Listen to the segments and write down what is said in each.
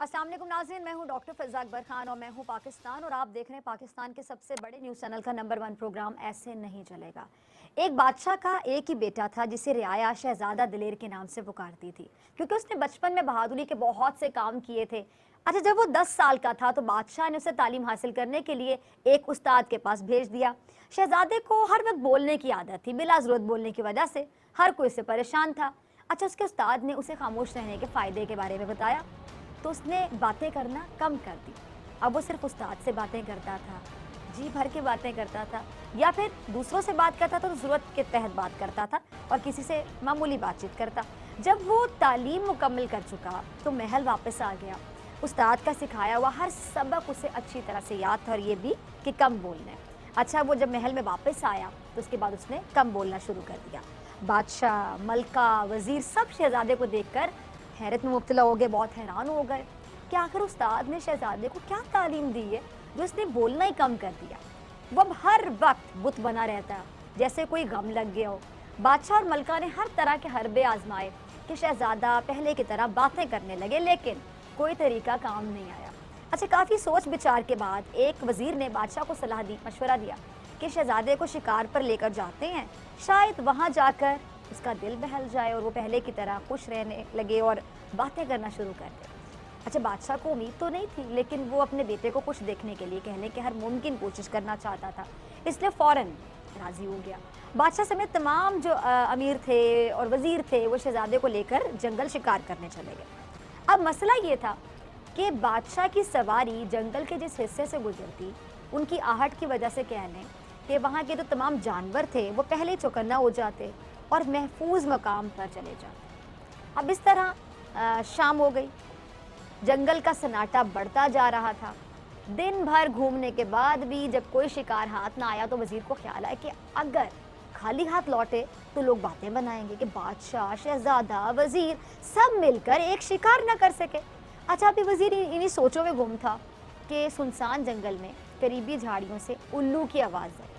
अस्सलाम वालेकुम नाज़रीन, मैं हूं डॉक्टर फ़िज़ा अकबर खान और मैं हूं पाकिस्तान और आप देख रहे हैं पाकिस्तान के सबसे बड़े न्यूज़ चैनल का नंबर 1 प्रोग्राम ऐसे नहीं चलेगा। एक बादशाह का एक ही बेटा था जिसे रियाया शहज़ादा दिलेर के नाम से पुकारती थी क्योंकि उसने बचपन में बहादुरी के बहुत से काम किए थे। अच्छा, जब वो 10 साल का था तो बादशाह ने उसे तालीम हासिल करने के लिए एक उस्ताद के पास भेज दिया। शहज़ादे को हर वक्त बोलने की आदत थी, बिला ज़रूरत बोलने की वजह से हर कोई इससे परेशान था। अच्छा, उसके उस्ताद ने उसे खामोश रहने के फ़ायदे के बारे में बताया तो उसने बातें करना कम कर दी। अब वो सिर्फ उस्ताद से बातें करता था, जी भर के बातें करता था, या फिर दूसरों से बात करता था तो ज़रूरत के तहत बात करता था और किसी से मामूली बातचीत करता। जब वो तालीम मुकम्मल कर चुका तो महल वापस आ गया। उस्ताद का सिखाया हुआ हर सबक उसे अच्छी तरह से याद था और ये भी कि कम बोलना है। अच्छा, वो जब महल में वापस आया तो उसके बाद उसने कम बोलना शुरू कर दिया। बादशाह, मलका, वज़ीर सब शहज़ादे को देखकर हैरत में मुब्तला हो गए, बहुत हैरान हो गए कि आखिर उस्ताद ने शहज़ादे को क्या तालीम दी है जो उसने बोलना ही कम कर दिया। वो अब हर वक्त बुत बना रहता है, जैसे कोई गम लग गया हो। बादशाह और मलका ने हर तरह के हरबे आजमाए कि शहज़ादा पहले की तरह बातें करने लगे, लेकिन कोई तरीका काम नहीं आया। अच्छा, काफ़ी सोच विचार के बाद एक वज़ीर ने बादशाह को सलाह दी, मशवरा दिया कि शहज़ादे को शिकार पर लेकर जाते हैं, शायद वहाँ जाकर उसका दिल बहल जाए और वो पहले की तरह खुश रहने लगे और बातें करना शुरू कर दे। अच्छा, बादशाह को उम्मीद तो नहीं थी, लेकिन वो अपने बेटे को खुश देखने के लिए कहने की हर मुमकिन कोशिश करना चाहता था, इसलिए फ़ौरन राज़ी हो गया। बादशाह समेत तमाम जो अमीर थे और वज़ीर थे वो शहज़ादे को लेकर जंगल शिकार करने चले गए। अब मसला ये था कि बादशाह की सवारी जंगल के जिस हिस्से से गुजरती, उनकी आहट की वजह से कह लें कि वहाँ के जो तमाम जानवर थे वो पहले चौकन्ना हो जाते और महफूज मकाम पर चले जाते। अब इस तरह शाम हो गई, जंगल का सन्नाटा बढ़ता जा रहा था। दिन भर घूमने के बाद भी जब कोई शिकार हाथ ना आया तो वज़ीर को ख्याल आया कि अगर खाली हाथ लौटे तो लोग बातें बनाएंगे कि बादशाह, शहज़ादा, वज़ीर सब मिलकर एक शिकार ना कर सके। अच्छा, अभी वज़ीर इन्हीं सोचों में गुम था कि सुनसान जंगल में करीबी झाड़ियों से उल्लू की आवाज़ आई।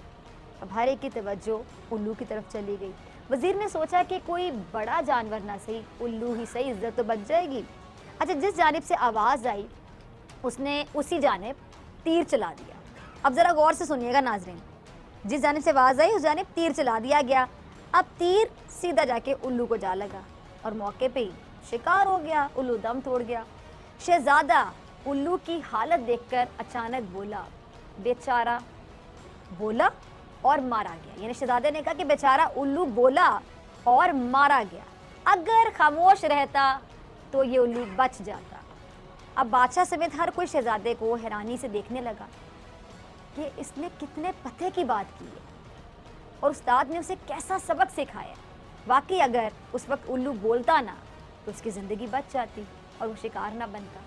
अब हर एक की तवज्जो उल्लू की तरफ चली गई। वज़ीर ने सोचा कि कोई बड़ा जानवर ना सही, उल्लू ही सही, इज्जत तो बच जाएगी। अच्छा, जिस जानिब से आवाज़ आई उसने उसी जानिब तीर चला दिया। अब ज़रा गौर से सुनिएगा नाज़रीन, जिस जानिब से आवाज़ आई उस जानिब तीर चला दिया गया। अब तीर सीधा जाके उल्लू को जा लगा और मौके पे ही शिकार हो गया, उल्लू दम तोड़ गया। शहज़ादा उल्लू की हालत देखकर अचानक बोला, बेचारा, बोला और मारा गया। यानी शहज़ादे ने कहा कि बेचारा उल्लू बोला और मारा गया, अगर खामोश रहता तो ये उल्लू बच जाता। अब बादशाह समेत हर कोई शहज़ादे को हैरानी से देखने लगा कि इसने कितने पते की बात की है और उस्ताद ने उसे कैसा सबक सिखाया। वाकई अगर उस वक्त उल्लू बोलता ना तो उसकी ज़िंदगी बच जाती और वो शिकार ना बनता।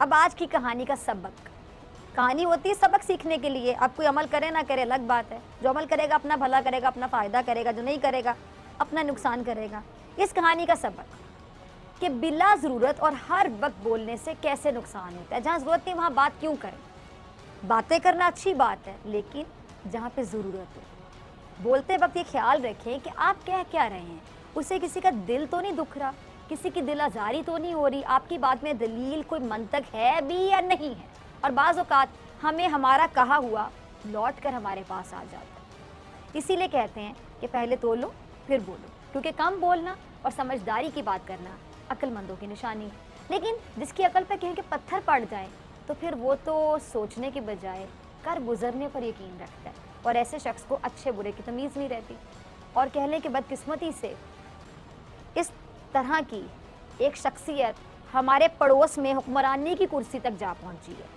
अब आज की कहानी का सबक, कहानी होती है सबक सीखने के लिए। अब कोई अमल करे ना करे अलग बात है, जो अमल करेगा अपना भला करेगा, अपना फ़ायदा करेगा, जो नहीं करेगा अपना नुकसान करेगा। इस कहानी का सबक कि बिला ज़रूरत और हर वक्त बोलने से कैसे नुकसान होता है। जहाँ ज़रूरत नहीं वहाँ बात क्यों करें। बातें करना अच्छी बात है, लेकिन जहाँ पे ज़रूरत हो बोलते वक्त ये ख्याल रखें कि आप कह क्या रहे हैं, उससे किसी का दिल तो नहीं दुख रहा, किसी की दिल आज़ारी तो नहीं हो रही, आपकी बात में दलील कोई मंतक है भी या नहीं है। और बाज़ औक़ात हमें हमारा कहा हुआ लौट कर हमारे पास आ जाता है। इसीलिए कहते हैं कि पहले तोलो फिर बोलो, क्योंकि कम बोलना और समझदारी की बात करना अक्लमंदों की निशानी है। लेकिन जिसकी अकल पर कहें कि पत्थर पड़ जाए तो फिर वो तो सोचने के बजाय कर गुजरने पर यकीन रखता है और ऐसे शख्स को अच्छे बुरे की तमीज़ नहीं रहती। और कह लें कि बदकिस्मती से इस तरह की एक शख्सियत हमारे पड़ोस में हुक्मरानी की कुर्सी तक जा पहुंची है।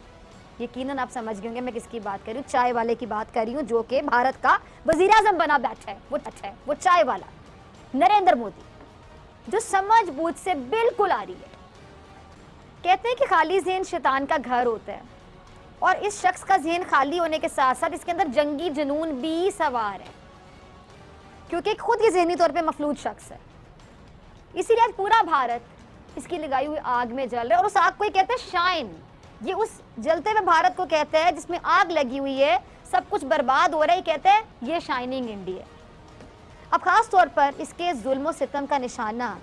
यकीनन आप समझ गए होंगे मैं किसकी बात कर रही हूँ, चाय वाले की बात कर रही हूँ, जो कि भारत का वज़ीर-ए-आज़म बना बैठा है। वो चाय वाला नरेंद्र मोदी, जो समझ बूझ से बिल्कुल आ रही है। कहते हैं कि खाली ज़हन शैतान का घर होता है और इस शख्स का ज़हन खाली होने के साथ साथ इसके अंदर जंगी जुनून भी सवार है, क्योंकि खुद ही ज़हनी तौर पे मफलूज शख्स है। इसीलिए आज पूरा भारत इसकी लगाई हुई आग में जल रहा है और उस आग को ही कहते हैं शाइन। ये उस जलते हुए भारत को कहते हैं जिसमें आग लगी हुई है, सब कुछ बर्बाद हो रहा है, कहते हैं ये शाइनिंग इंडिया। अब ख़ास तौर पर इसके जुल्म और सितम का निशाना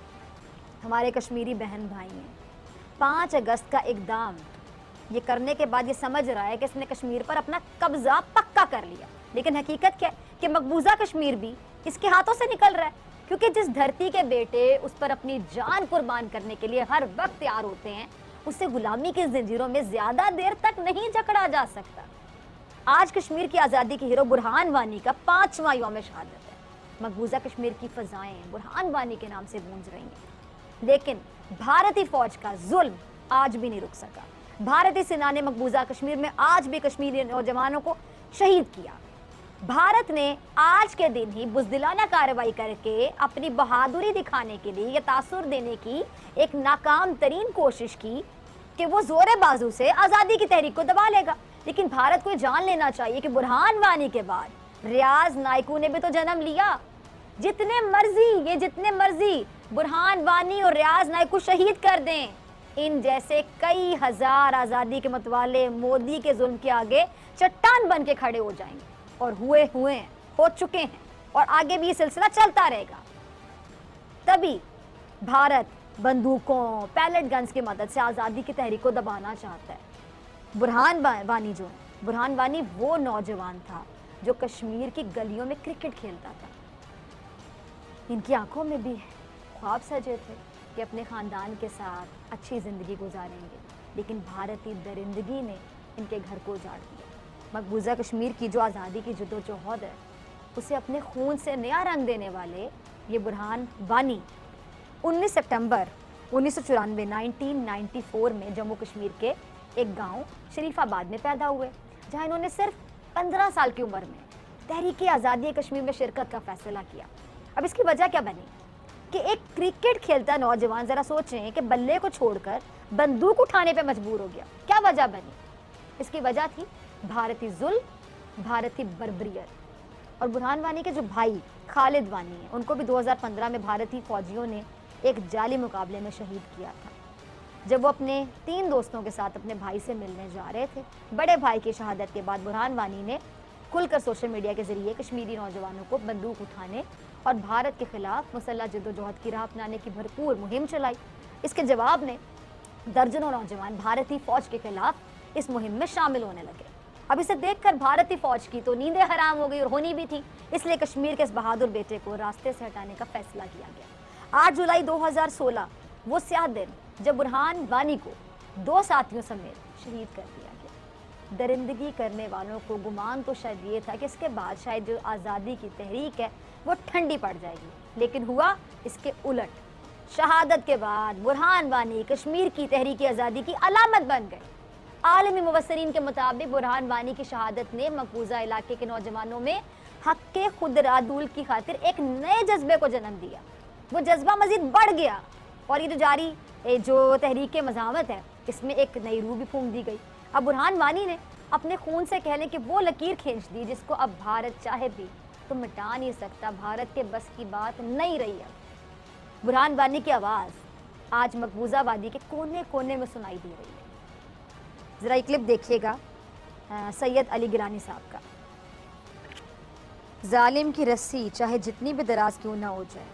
हमारे कश्मीरी बहन भाई हैं। 5 अगस्त का इक़दाम ये करने के बाद ये समझ रहा है कि इसने कश्मीर पर अपना कब्जा पक्का कर लिया, लेकिन हकीकत क्या है कि मकबूजा कश्मीर भी इसके हाथों से निकल रहा है, क्योंकि जिस धरती के बेटे उस पर अपनी जान कुर्बान करने के लिए हर वक्त तैयार होते हैं, उससे गुलामी की जंजीरों में ज्यादा देर तक नहीं जकड़ा जा सकता। आज कश्मीर की आज़ादी के हीरो बुरहान वानी का 5वां यौम शहादत है। मकबूजा कश्मीर की फजाएं बुरहान वानी के नाम से गूंज रही हैं, लेकिन भारतीय फौज का जुल्म आज भी नहीं रुक सका। भारतीय सेना ने मकबूजा कश्मीर में आज भी कश्मीरी नौजवानों को शहीद किया। भारत ने आज के दिन ही बुज़दिलाना कार्रवाई करके अपनी बहादुरी दिखाने के लिए, ये तासुर देने की एक नाकाम तरीन कोशिश की कि वो जोरे बाजू से आज़ादी की तहरीक को दबा लेगा। लेकिन भारत को जान लेना चाहिए कि बुरहान वानी के बाद रियाज नायकू ने भी तो जन्म लिया। जितने मर्जी बुरहान वानी और रियाज नायकू शहीद कर दें, इन जैसे कई हजार आज़ादी के मतवाले मोदी के जुल्म के आगे चट्टान बन के खड़े हो जाएंगे, और हो चुके हैं, और आगे भी ये सिलसिला चलता रहेगा। तभी भारत बंदूकों, पैलेट गन्स की मदद से आज़ादी की तहरीक को दबाना चाहता है। बुरहान वानी वो नौजवान था जो कश्मीर की गलियों में क्रिकेट खेलता था। इनकी आंखों में भी ख्वाब सजे थे कि अपने ख़ानदान के साथ अच्छी ज़िंदगी गुजारेंगे, लेकिन भारतीय दरिंदगी ने इनके घर को उजाड़ दिया। मकबूजा कश्मीर की जो आज़ादी की जद्दोजहद है, उसे अपने खून से नया रंग देने वाले ये बुरहान वानी 19 सितंबर 1994 में जम्मू कश्मीर के एक गांव शरीफाबाद में पैदा हुए, जहां इन्होंने सिर्फ 15 साल की उम्र में तहरीक आज़ादी कश्मीर में शिरकत का फैसला किया। अब इसकी वजह क्या बनी कि एक क्रिकेट खेलता नौजवान, जरा सोचें कि बल्ले को छोड़कर बंदूक उठाने पे मजबूर हो गया। क्या वजह बनी? इसकी वजह थी भारतीय जुल्म, भारतीय बर्बरियत। और बुरहान वानी के जो भाई खालिद वानी हैं, उनको भी 2015 में भारतीय फौजियों ने एक जाली मुकाबले में शहीद किया था, जब वो अपने 3 दोस्तों के साथ अपने भाई से मिलने जा रहे थे। बड़े भाई की शहादत के बाद बुरहान वानी ने खुलकर सोशल मीडिया के जरिए कश्मीरी नौजवानों को बंदूक उठाने और भारत के खिलाफ मुसल्लह जद्दोजहद की राह अपनाने की भरपूर मुहिम चलाई। इसके जवाब में दर्जनों नौजवान भारतीय फौज के खिलाफ इस मुहिम में शामिल होने लगे। अब इसे देखकर भारतीय फौज की तो नींदें हराम हो गई, और होनी भी थी, इसलिए कश्मीर के इस बहादुर बेटे को रास्ते से हटाने का फैसला किया गया। 8 जुलाई 2016 वो स्याह दिन जब बुरहान वानी को 2 साथियों समेत शहीद कर दिया गया। दरिंदगी करने वालों को गुमान तो शायद ये था कि इसके बाद शायद जो आज़ादी की तहरीक है वो ठंडी पड़ जाएगी, लेकिन हुआ इसके उलट। शहादत के बाद बुरहान वानी कश्मीर की तहरीक आज़ादी की अलामत बन गए। आलमी मुबस्सिरीन के मुताबिक बुरहान वानी की शहादत ने मकबूजा इलाके के नौजवानों में हक़ खुदरादुल की खातिर एक नए जज्बे को जन्म दिया। वो जज्बा मज़ीद बढ़ गया, और ये जो जारी जो तहरीक मज़ामत है, इसमें एक नई रूह भी फूंक दी गई। अब बुरहान वानी ने अपने खून से कहने की वो लकीर खींच दी जिसको अब भारत चाहे भी तो मिटा नहीं सकता। भारत के बस की बात नहीं रही है। बुरहान वानी की आवाज़ आज मकबूजा वादी के कोने कोने में सुनाई दे रही है। ज़रा एक क्लिप देखिएगा सैयद अली गिलानी साहब का। जालिम की रस्सी चाहे जितनी भी दराज क्यों ना हो जाए,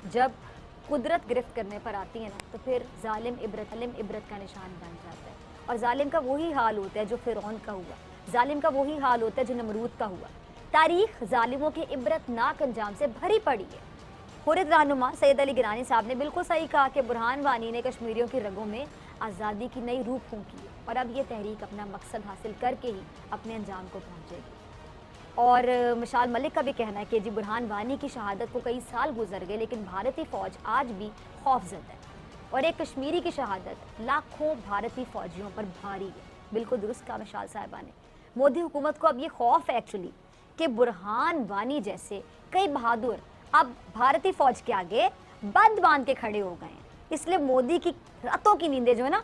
जब कुदरत गिरफ्त करने पर आती है ना, तो फिर जालिम इबरत का निशान बन जाता है। और जालिम का वही हाल होता है जो फिरौन का हुआ, जालिम का वही हाल होता है जो नमरूद का हुआ। तारीख जालिमों के इबरतनाक अंजाम से भरी पड़ी है। हुर्रियत रहनुमा सैयद अली गिलानी साहब ने बिल्कुल सही कहा कि बुरहान वानी ने कश्मीरियों की रगों में आज़ादी की नई रूह फूंकी है, और अब ये तहरीक अपना मकसद हासिल करके ही अपने अंजाम को पहुँचेगी। और मिशाल मलिक का भी कहना है कि जी बुरहान वानी की शहादत को कई साल गुजर गए, लेकिन भारतीय फ़ौज आज भी खौफजदा है, और एक कश्मीरी की शहादत लाखों भारतीय फ़ौजियों पर भारी है। बिल्कुल दुरुस्त कहा मिशाल साहिबा ने। मोदी हुकूमत को अब ये खौफ है एक्चुअली कि बुरहान वानी जैसे कई बहादुर अब भारतीय फ़ौज के आगे बंद बांध के खड़े हो गए हैं, इसलिए मोदी की रातों की नींदें जो है ना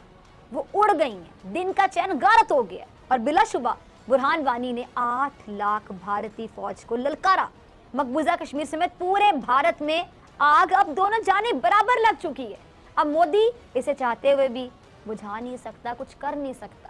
वो उड़ गई हैं, दिन का चैन गारत हो गया। और बिलाशुबा बुरहान वानी ने 8 लाख भारतीय फौज को ललकारा। मकबूजा कश्मीर समेत पूरे भारत में आग अब दोनों जाने बराबर लग चुकी है। अब मोदी इसे चाहते हुए भी बुझा नहीं सकता, कुछ कर नहीं सकता।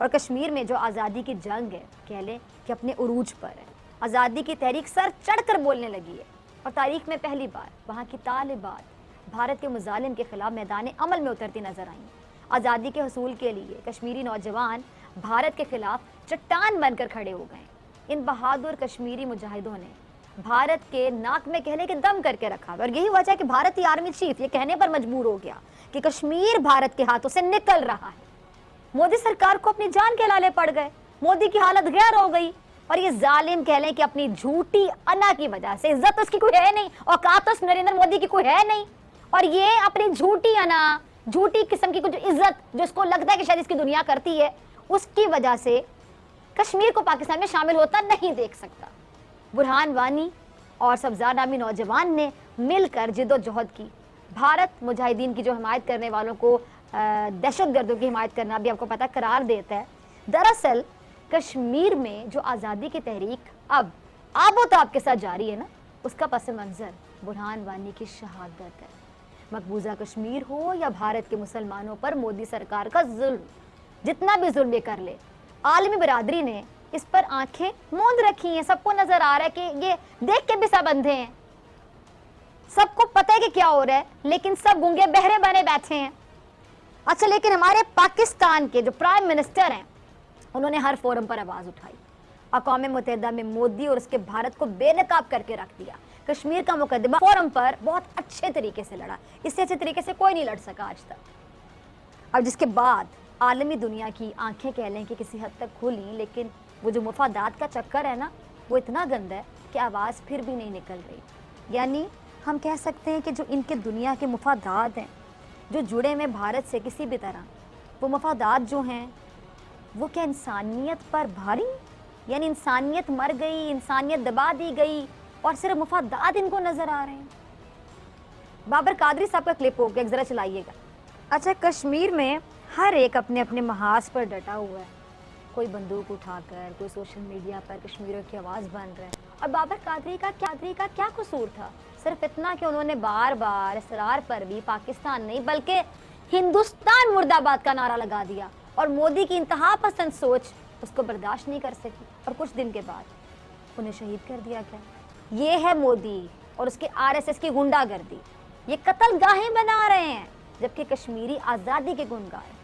और कश्मीर में जो आज़ादी की जंग है, कह लें कि अपने उरूज पर है। आज़ादी की तहरीक सर चढ़कर बोलने लगी है, और तारीख में पहली बार वहाँ की तालिबात भारत के मुजालिम के खिलाफ मैदान अमल में उतरती नजर आई। आज़ादी के हसूल के लिए कश्मीरी नौजवान भारत के खिलाफ चट्टान बनकर खड़े हो गए। इन बहादुर कश्मीरी मुजाहिदों ने भारत के नाक में कहने के दम करके रखा, और यही वजह है कि भारतीय आर्मी चीफ ये कहने पर मजबूर हो गया कि कश्मीर भारत के हाथों से निकल रहा है। मोदी सरकार को अपनी जान के लाले पड़ गए, मोदी की हालत गैर हो गई, और ये जालिम कह लें कि अपनी झूठी अना की वजह से, इज्जत उसकी कोई है नहीं, औकात उस नरेंद्र मोदी की कोई है नहीं, और ये अपनी झूठी अना, झूठी किस्म की कुछ इज्जत जो उसको लगता है कि शायद इसकी दुनिया करती है, उसकी वजह से कश्मीर को पाकिस्तान में शामिल होता नहीं देख सकता। बुरहान वानी और सब्ज़ार नामी नौजवान ने मिलकर जिद्दोजहद की। भारत मुजाहिदीन की जो हिमायत करने वालों को दहशतगर्दों की हिमायत करना भी आपको पता करार देता है। दरअसल कश्मीर में जो आज़ादी की तहरीक अब आबोताब के साथ जारी है ना, उसका पस मंज़र बुरहान वानी की शहादत है। मकबूजा कश्मीर हो या भारत के मुसलमानों पर मोदी सरकार का जुल्म, जितना भी जुल्म कर ले, आलमी बरादरी ने इस पर आंखें मूंद रखी हैं। सबको नजर आ रहा है कि ये देख के भी सब अंधे हैं, सबको पता है कि क्या हो रहा है, लेकिन सब गूंगे बहरे बने बैठे हैं। अच्छा, लेकिन हमारे पाकिस्तान के जो प्राइम मिनिस्टर हैं, उन्होंने हर फोरम पर आवाज उठाई, अक़वाम मुत्तहिदा में मोदी और उसके भारत को बेनकाब करके रख दिया। कश्मीर का मुकदमा फोरम पर बहुत अच्छे तरीके से लड़ा, इससे अच्छे तरीके से कोई नहीं लड़ सका आज तक। अब जिसके बाद आलमी दुनिया की आंखें कह लें कि किसी हद तक खुली, लेकिन वो जो मुफादात का चक्कर है ना, वो इतना गंदा है कि आवाज़ फिर भी नहीं निकल रही। यानी हम कह सकते हैं कि जो इनके दुनिया के मुफादात हैं, जो जुड़े हुए भारत से किसी भी तरह, वो मुफादात जो हैं वो क्या इंसानियत पर भारी, यानी इंसानियत मर गई, इंसानियत दबा दी गई और सिर्फ मुफादात इनको नज़र आ रहे हैं। बाबर कादरी साहब का क्लिप हो गया, ज़रा चलाइएगा। अच्छा, कश्मीर में हर एक अपने अपने महाज पर डटा हुआ है, कोई बंदूक उठाकर, कोई सोशल मीडिया पर कश्मीरियों की आवाज़ बन रहा है। और बाबर कादरी का क्या कसूर था? सिर्फ इतना कि उन्होंने बार बार इसरार पर भी पाकिस्तान नहीं बल्कि हिंदुस्तान मुर्दाबाद का नारा लगा दिया, और मोदी की इंतहा पसंद सोच उसको बर्दाश्त नहीं कर सकी, और कुछ दिन के बाद उन्हें शहीद कर दिया गया। ये है मोदी और उसके आरएसएस की गुंडागर्दी। ये कत्ल गाहें बना रहे हैं, जबकि कश्मीरी आज़ादी के गुनगार